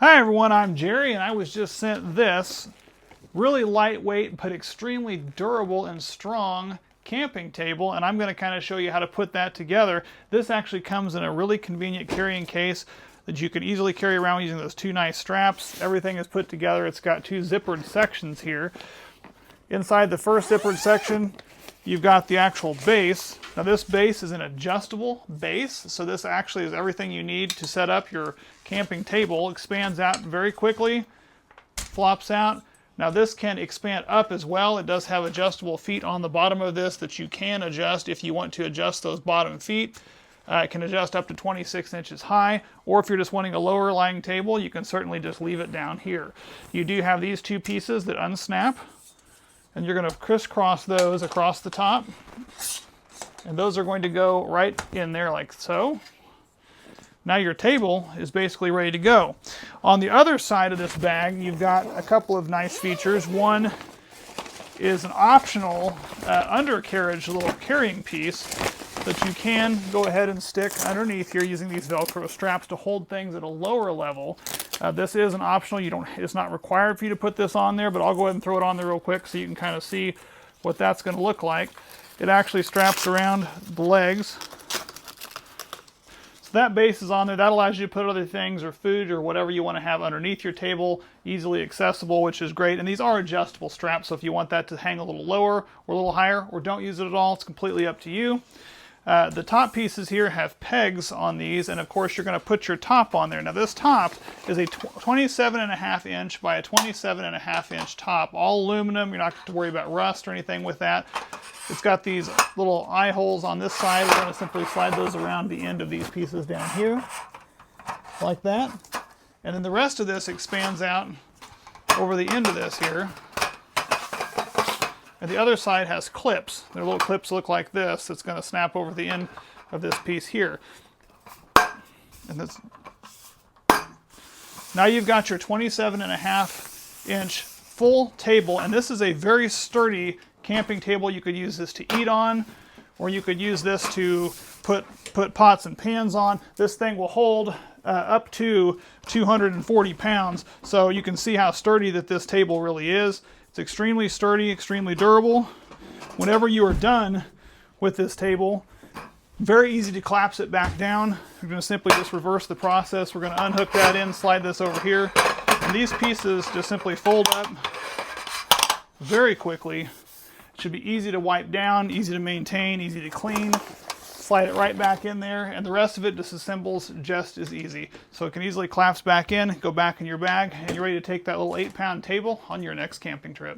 Hi everyone, I'm Jerry and I was just sent this really lightweight but extremely durable and strong camping table, and I'm going to kind of show you how to put that together. This actually comes in a really convenient carrying case that you can easily carry around using those two nice straps. Everything is put together. It's got two zippered sections here. Inside the first zippered section, you've got the actual base. Now this base is an adjustable base, so this actually is everything you need to set up your camping table. Expands out very quickly, flops out. Now this can expand up as well. It does have adjustable feet on the bottom of this that you can adjust if you want to adjust those bottom feet. It can adjust up to 26 inches high, or if you're just wanting a lower lying table, you can certainly just leave it down here. You do have these two pieces that unsnap, and you're going to crisscross those across the top. And those are going to go right in there like so. Now your table is basically ready to go. On the other side of this bag, you've got a couple of nice features. One is an optional undercarriage little carrying piece that you can go ahead and stick underneath here using these Velcro straps to hold things at a lower level. This is an optional. It's not required for you to put this on there, but I'll go ahead and throw it on there real quick so you can kind of see what that's going to look like. It actually straps around the legs. So that base is on there. That allows you to put other things or food or whatever you want to have underneath your table, easily accessible, which is great. And these are adjustable straps, so if you want that to hang a little lower or a little higher, or don't use it at all, it's completely up to you. The top pieces here have pegs on these, and of course you're going to put your top on there. Now this top is a 27.5 inch by a 27.5 inch top, all aluminum. You're not going to worry about rust or anything with that. It's got these little eye holes on this side. We're going to simply slide those around the end of these pieces down here, like that. And then the rest of this expands out over the end of this here. And the other side has clips. They're little clips that look like this. That's going to snap over the end of this piece here. And this. Now you've got your 27.5 inch full table, and this is a very sturdy camping table. You could use this to eat on, or you could use this to put pots and pans on. This thing will hold up to 240 pounds, so you can see how sturdy that this table really is. It's extremely sturdy, extremely durable. Whenever you are done with this table, very easy to collapse it back down. We're going to simply just reverse the process. We're going to unhook that in, slide this over here, and these pieces just simply fold up very quickly. It should be easy to wipe down, easy to maintain, easy to clean. Slide it right back in there, and the rest of it disassembles just as easy. So it can easily collapse back in, go back in your bag, and you're ready to take that little 8-pound table on your next camping trip.